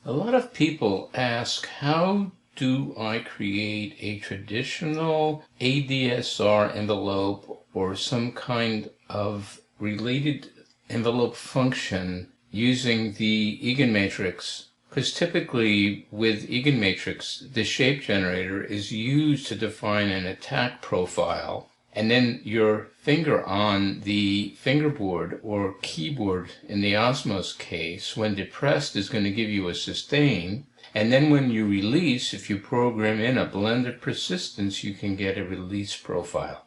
A lot of people ask, how do I create a traditional ADSR envelope or some kind of related envelope function using the EaganMatrix? Because typically with EaganMatrix, the shape generator is used to define an attack profile, and then your finger on the fingerboard or keyboard in the Osmose case, when depressed, is going to give you a sustain. And then when you release, if you program in a blended persistence, you can get a release profile.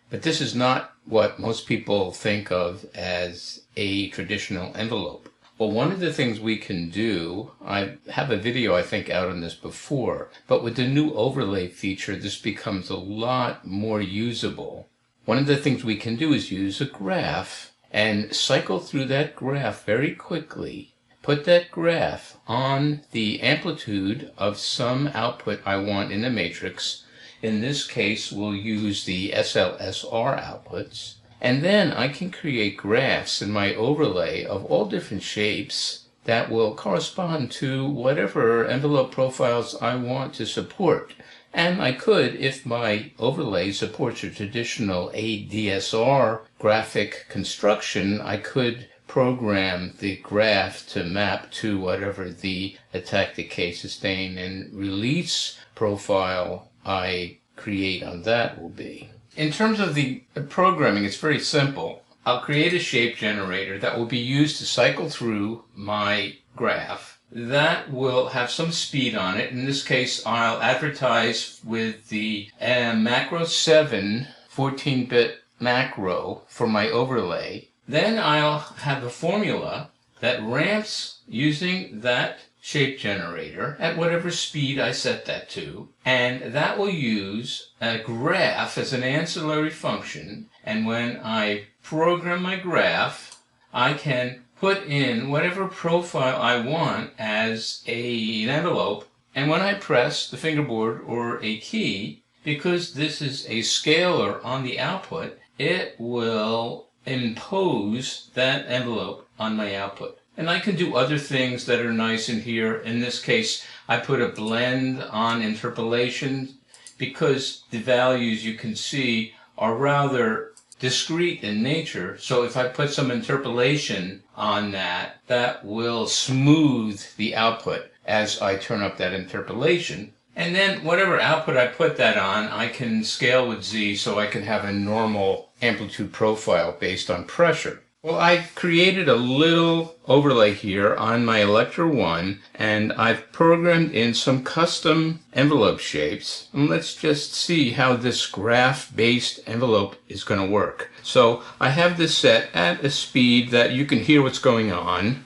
But this is not what most people think of as a traditional envelope. Well, one of the things we can do, I have a video I think out on this before, but with the new overlay feature, this becomes a lot more usable. One of the things we can do is use a graph and cycle through that graph very quickly. Put that graph on the amplitude of some output I want in the matrix. In this case, we'll use the SLSR outputs. And then I can create graphs in my overlay of all different shapes that will correspond to whatever envelope profiles I want to support. And I could, if my overlay supports a traditional ADSR graphic construction, I could program the graph to map to whatever the attack, decay, sustain, and release profile I create on that will be. In terms of the programming, it's very simple. I'll create a shape generator that will be used to cycle through my graph. That will have some speed on it. In this case, I'll advertise with the macro 7 14-bit macro for my overlay. Then I'll have a formula that ramps using that shape generator at whatever speed I set that to, and that will use a graph as an ancillary function. And when I program my graph, I can put in whatever profile I want as an envelope, and when I press the fingerboard or a key, because this is a scalar on the output, it will impose that envelope on my output. And I can do other things that are nice in here. In this case, I put a blend on interpolation because the values you can see are rather discrete in nature. So if I put some interpolation on that, that will smooth the output as I turn up that interpolation. And then whatever output I put that on, I can scale with Z so I can have a normal amplitude profile based on pressure. Well, I've created a little overlay here on my Electra 1, and I've programmed in some custom envelope shapes. And let's just see how this graph-based envelope is going to work. So I have this set at a speed that you can hear what's going on.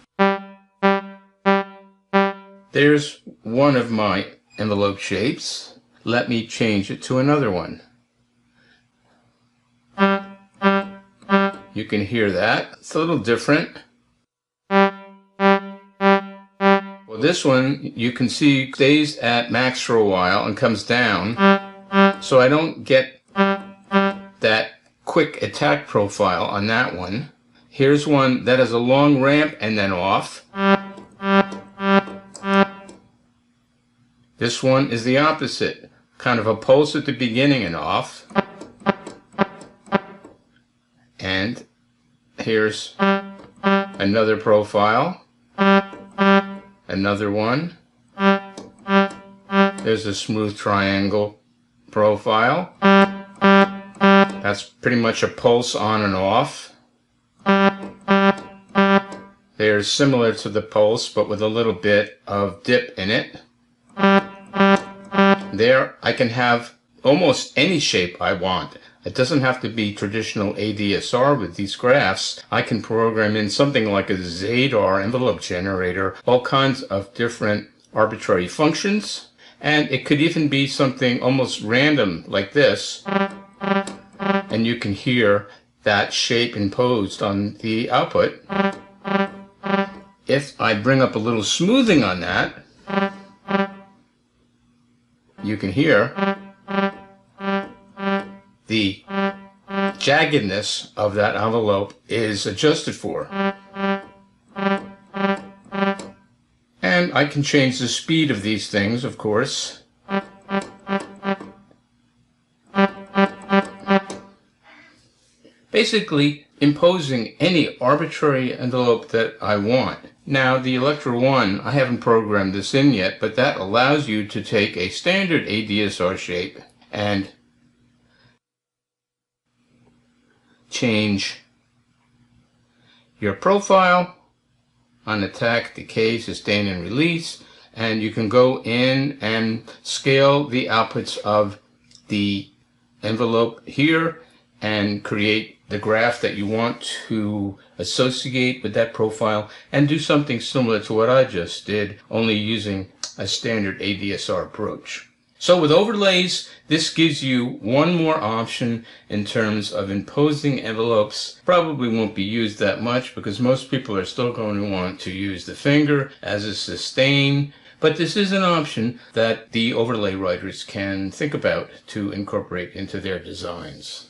There's one of my envelope shapes. Let me change it to another one. You can hear that. It's a little different. Well, this one, you can see, stays at max for a while and comes down. So I don't get that quick attack profile on that one. Here's one that has a long ramp and then off. This one is the opposite. Kind of a pulse at the beginning and off. And here's another profile, another one. There's a smooth triangle profile. That's pretty much a pulse on and off. They're similar to the pulse, but with a little bit of dip in it. There, I can have almost any shape I want. It doesn't have to be traditional ADSR with these graphs. I can program in something like a Zadar envelope generator, all kinds of different arbitrary functions, and it could even be something almost random like this, and you can hear that shape imposed on the output. If I bring up a little smoothing on that, you can hear the jaggedness of that envelope is adjusted for. And I can change the speed of these things, of course. Basically, imposing any arbitrary envelope that I want. Now, the Electra 1, I haven't programmed this in yet, but that allows you to take a standard ADSR shape and change your profile on attack, decay, sustain, and release, and you can go in and scale the outputs of the envelope here and create the graph that you want to associate with that profile and do something similar to what I just did, only using a standard ADSR approach. So with overlays, this gives you one more option in terms of imposing envelopes. Probably won't be used that much because most people are still going to want to use the finger as a sustain. But this is an option that the overlay writers can think about to incorporate into their designs.